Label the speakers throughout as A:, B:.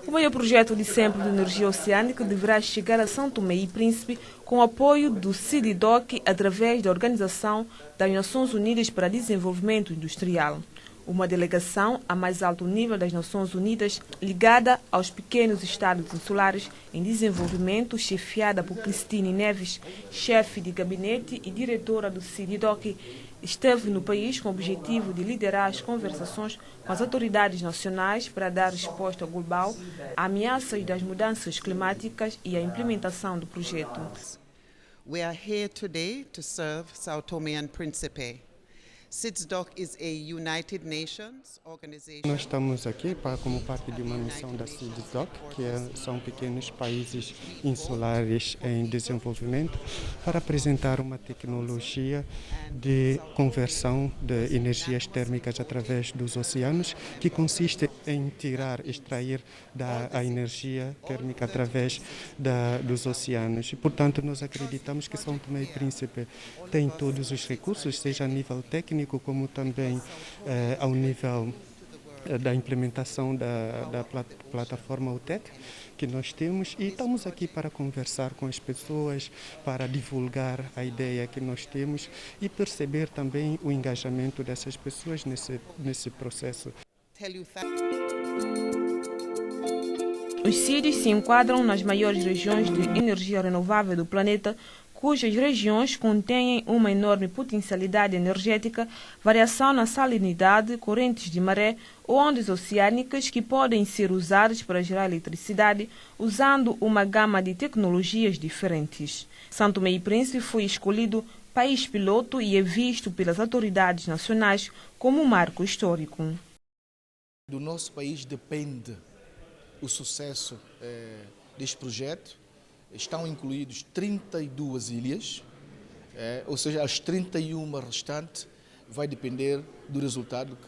A: O maior projeto de sempre de energia oceânica deverá chegar a São Tomé e Príncipe com o apoio do CIDIDOC através da Organização das Nações Unidas para Desenvolvimento Industrial. Uma delegação a mais alto nível das Nações Unidas ligada aos pequenos estados insulares em desenvolvimento, chefiada por Cristine Neves, chefe de gabinete e diretora do CIDIDOC, esteve no país com o objetivo de liderar as conversações com as autoridades nacionais para dar resposta global a ameaças das mudanças climáticas e a implementação do projeto.
B: We are here today to serve São Tomé e Príncipe. CIDSDOC is a United Nations organization.
C: Nós estamos aqui como parte de uma missão da CIDSDOC, são pequenos países insulares em desenvolvimento, para apresentar uma tecnologia de conversão de energias térmicas através dos oceanos, que consiste em extrair a energia térmica através dos oceanos. E, portanto, nós acreditamos que São Tomé e Príncipe tem todos os recursos, seja a nível técnico, como também ao nível da implementação da plataforma UTEC que nós temos, e estamos aqui para conversar com as pessoas, para divulgar a ideia que nós temos e perceber também o engajamento dessas pessoas nesse processo.
A: Os CIDs se enquadram nas maiores regiões de energia renovável do planeta, cujas regiões contêm uma enorme potencialidade energética, variação na salinidade, correntes de maré ou ondas oceânicas que podem ser usadas para gerar eletricidade usando uma gama de tecnologias diferentes. São Tomé e Príncipe foi escolhido país piloto e é visto pelas autoridades nacionais como um marco histórico.
D: Do nosso país depende o sucesso deste projeto. Estão incluídos 32 ilhas, ou seja, as 31 restantes vai depender do resultado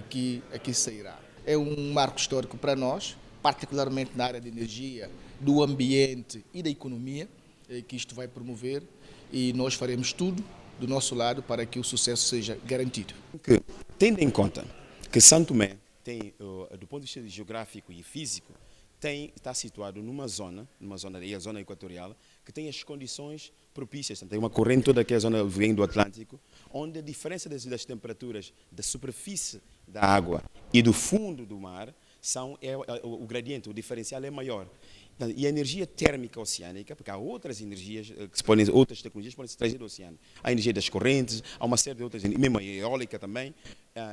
D: que aqui sairá. É um marco histórico para nós, particularmente na área de energia, do ambiente e da economia, que isto vai promover, e nós faremos tudo do nosso lado para que o sucesso seja garantido.
E: Tendo em conta que São Tomé tem, do ponto de vista geográfico e físico, está situado numa zona, a zona equatorial, que tem as condições propícias. Tem uma corrente toda que é a zona vem do Atlântico, onde a diferença das temperaturas da superfície da água e do fundo do mar, o gradiente, o diferencial é maior. E a energia térmica oceânica, porque há outras energias, outras tecnologias que podem se trazer do oceano. Há a energia das correntes, há uma série de outras, mesmo a eólica também,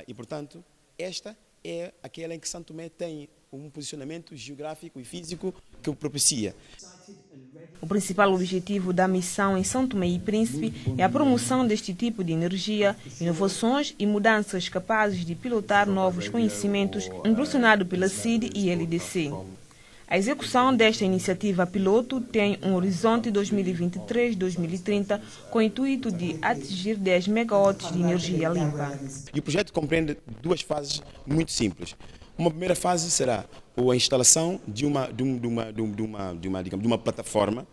E: e portanto, esta é aquela em que São Tomé tem um posicionamento geográfico e físico que o propicia.
A: O principal objetivo da missão em São Tomé e Príncipe é a promoção deste tipo de energia, inovações e mudanças capazes de pilotar novos conhecimentos, impulsionado pela CID e LDC. A execução desta iniciativa piloto tem um horizonte 2023-2030 com o intuito de atingir 10 megawatts de energia limpa.
E: E o projeto compreende duas fases muito simples. Uma primeira fase será a instalação de uma plataforma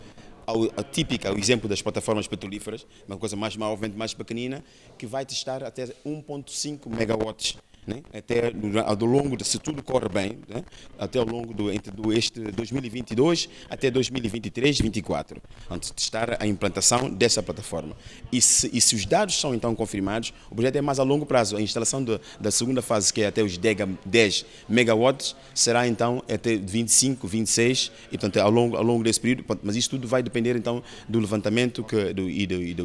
E: típica, o exemplo das plataformas petrolíferas, uma coisa mais pequenina, que vai testar até 1,5 megawatts. Até ao longo, se tudo corre bem, até ao longo este 2022 até 2023-2024, onde testar a implantação dessa plataforma. E se os dados são então confirmados, o projeto é mais a longo prazo. A instalação da segunda fase, que é até os 10 megawatts, será então até 25, 26, e portanto ao longo desse período. Mas isso tudo vai depender então do levantamento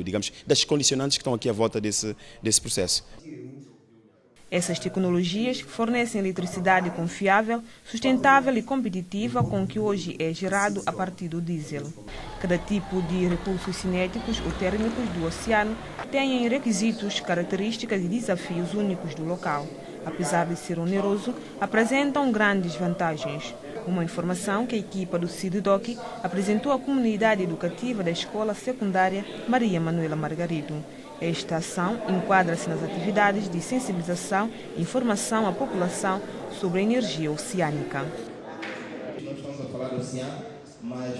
E: digamos, das condicionantes que estão aqui à volta desse processo.
A: Essas tecnologias fornecem eletricidade confiável, sustentável e competitiva com o que hoje é gerado a partir do diesel. Cada tipo de recursos cinéticos ou térmicos do oceano tem requisitos, características e desafios únicos do local. Apesar de ser oneroso, apresentam grandes vantagens. Uma informação que a equipa do CIDDOC apresentou à comunidade educativa da Escola Secundária Maria Manuela Margarido. Esta ação enquadra-se nas atividades de sensibilização e informação à população sobre a energia oceânica.
F: Nós estamos a falar do oceano, mas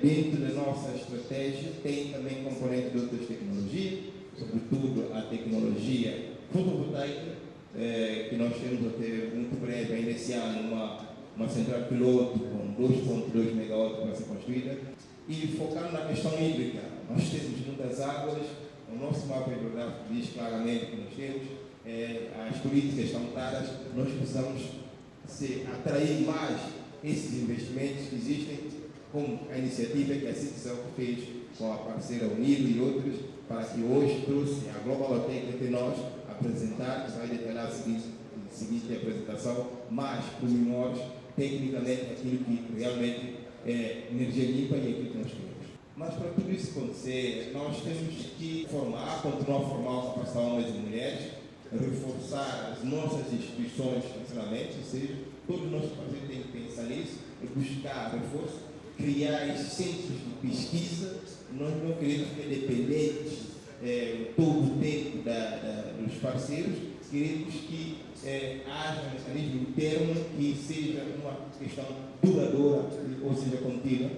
F: dentro da nossa estratégia tem também componente de outras tecnologias, sobretudo a tecnologia fotovoltaica, que nós temos até muito breve ainda esse esse ano uma central piloto com 2,2 megawatts para ser construída. E focando na questão hídrica, nós temos muitas águas, o nosso mapa hidrográfico diz claramente que nós temos, as políticas estão claras, nós precisamos atrair mais esses investimentos que existem, como a iniciativa que a Citizen fez com a parceira Unido e outros, para que hoje trouxe a Global Tech entre nós apresentar, que vai detalhar a seguinte apresentação, mais pormenores, tecnicamente, aquilo que realmente é energia limpa e aquilo que nós queremos. Mas para tudo isso acontecer, nós temos que continuar a formar a capacitação de homens e mulheres, reforçar as nossas instituições nacionalmente, ou seja, todos nós têm que pensar nisso e buscar reforço, criar esses centros de pesquisa. Nós não queremos ser dependentes todo o tempo dos parceiros, queremos que haja um mecanismo interno que seja uma questão duradoura, ou seja, contínua.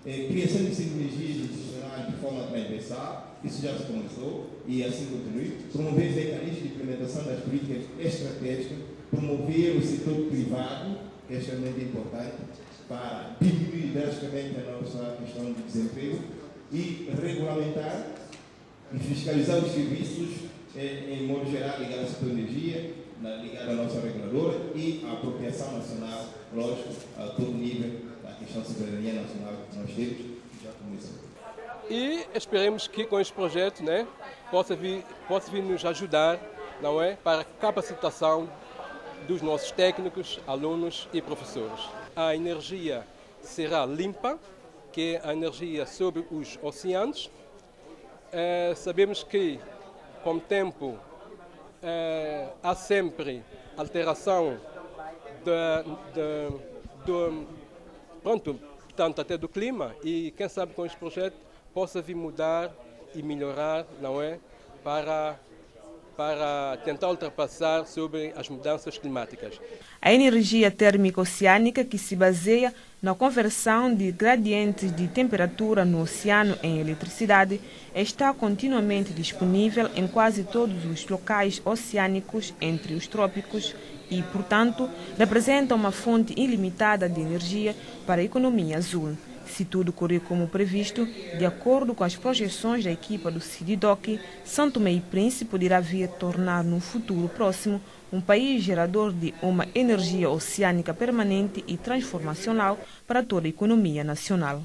F: Criação de sinergias institucionais de forma transversal, isso já se começou e assim continue. Promover mecanismos de implementação das políticas estratégicas, promover o setor privado, que é extremamente importante, para diminuir drasticamente a nossa questão de desemprego, e regulamentar e fiscalizar os serviços em modo geral ligados ao setor de energia, ligado à nossa reguladora e à apropriação nacional, lógico, a todo nível da questão de soberania nacional que nós temos, que já começou.
G: E esperemos que com este projeto, né, possa vir nos ajudar, não é, para a capacitação dos nossos técnicos, alunos e professores. A energia será limpa, que é a energia sobre os oceanos. Sabemos que, com o tempo, há sempre alteração tanto até do clima, e quem sabe com este projeto possa vir mudar e melhorar, não é, para tentar ultrapassar sobre as mudanças climáticas.
A: A energia térmica oceânica, que se baseia na conversão de gradientes de temperatura no oceano em eletricidade, está continuamente disponível em quase todos os locais oceânicos entre os trópicos e, portanto, representa uma fonte ilimitada de energia para a economia azul. Se tudo correr como previsto, de acordo com as projeções da equipa do CIDIDOC, São Tomé e Príncipe poderá vir a tornar no futuro próximo um país gerador de uma energia oceânica permanente e transformacional para toda a economia nacional.